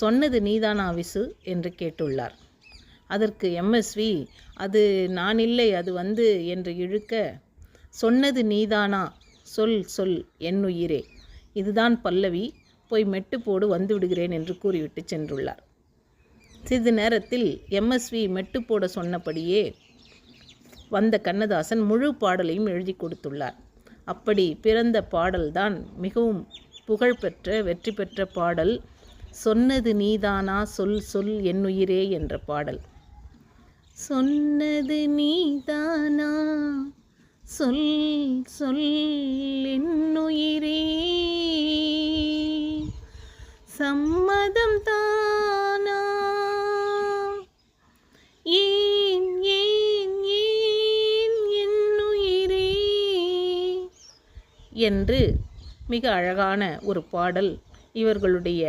சொன்னது நீதானா விசு என்று கேட்டுள்ளார். அதற்கு எம்எஸ்வி, அது நான் இல்லை, அது என்று இழுக்க, சொன்னது நீதானா, சொல் சொல் என்னுயிரே, இதுதான் பல்லவி, போய் மெட்டு போடு, வந்து விடுகிறேன் என்று கூறிவிட்டு சென்றுள்ளார். சிறிது நேரத்தில் எம்எஸ்வி மெட்டு போட சொன்னபடியே வந்த கண்ணதாசன் முழு பாடலையும் எழுதி கொடுத்துள்ளார். அப்படி பிறந்த பாடல்தான் மிகவும் புகழ்பெற்ற வெற்றி பெற்ற பாடல் சொன்னது நீதானா, சொல் சொல் என்னுயிரே என்ற பாடல். சொன்னது நீதானா, சொல் சொல் என்னுயிரே, சம்மதம் தானா, ஏன் ஏன் ஏன் என்னுயிரே என்று மிக அழகான ஒரு பாடல் இவர்களுடைய